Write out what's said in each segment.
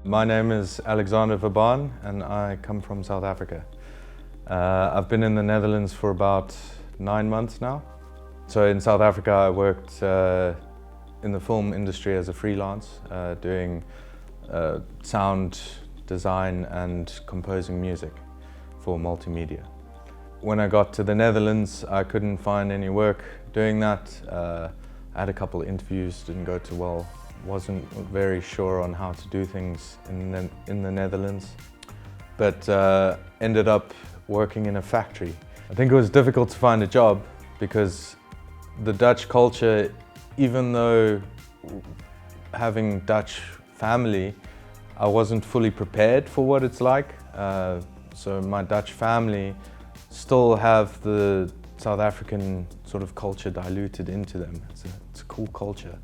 My name is Alexander and I come from South Africa. I've been in the Netherlands for about 9 months now. So in South Africa I worked in the film industry as a freelance, doing sound design and composing music for multimedia. When I got to the Netherlands I couldn't find any work doing that. I had a couple of interviews, didn't go too well. Wasn't very sure on how to do things in the Netherlands, but ended up working in a factory. I think it was difficult to find a job because the Dutch culture, even though having Dutch family, I wasn't fully prepared for what it's like. So my Dutch family still have the South African sort of culture diluted into them. It's a cool culture.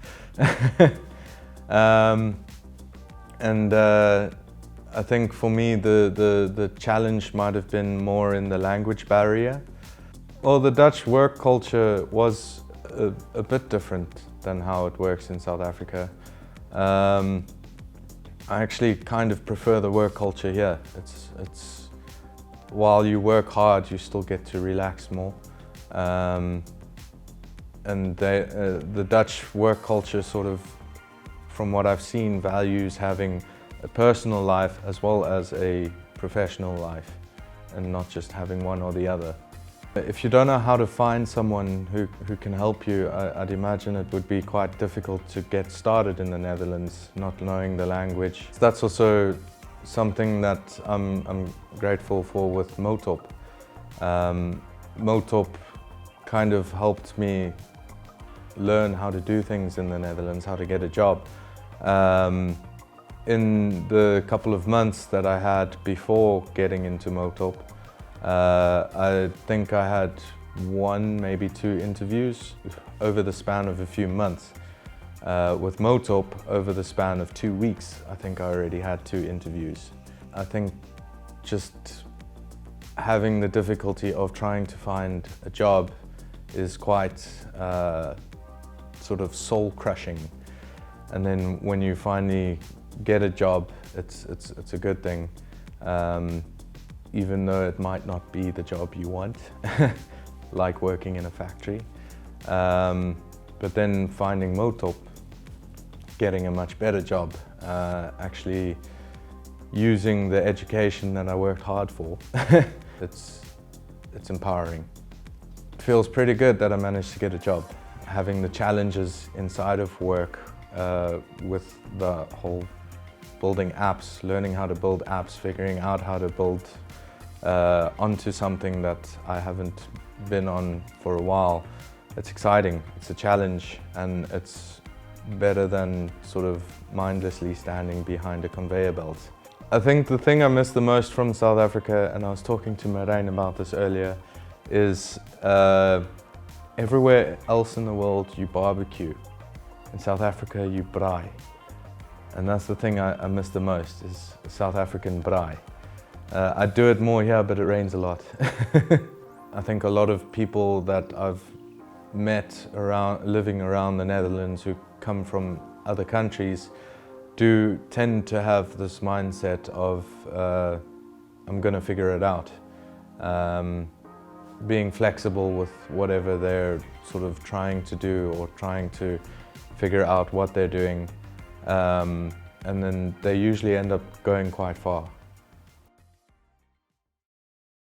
I think for me the challenge might have been more in the language barrier. Well, the Dutch work culture was a bit different than how it works in South Africa. I actually kind of prefer the work culture here. It's while you work hard, you still get to relax more. The Dutch work culture sort of, from what I've seen, values having a personal life as well as a professional life and not just having one or the other. If you don't know how to find someone who can help you, I'd imagine it would be quite difficult to get started in the Netherlands, not knowing the language. That's also something that I'm grateful for with Motopp. Motopp kind of helped me learn how to do things in the Netherlands, how to get a job. In the couple of months that I had before getting into Motopp, I think I had 1, maybe 2 interviews over the span of a few months. With Motopp, over the span of 2 weeks, I think I already had 2 interviews. I think just having the difficulty of trying to find a job is quite sort of soul-crushing. And then when you finally get a job, it's a good thing, even though it might not be the job you want, like working in a factory. But then finding Motopp, getting a much better job, actually using the education that I worked hard for, it's empowering. It feels pretty good that I managed to get a job. Having the challenges inside of work with the whole building apps, learning how to build apps, figuring out how to build onto something that I haven't been on for a while. It's exciting, it's a challenge, and it's better than sort of mindlessly standing behind a conveyor belt. I think the thing I miss the most from South Africa, and I was talking to Marijn about this earlier, is everywhere else in the world you barbecue. In South Africa you braai. And that's the thing I miss the most, is South African braai. I do it more here, but it rains a lot. I think a lot of people that I've met living around the Netherlands who come from other countries do tend to have this mindset of I'm gonna figure it out. Being flexible with whatever they're sort of trying to do or trying to figure out what they're doing. And then they usually end up going quite far.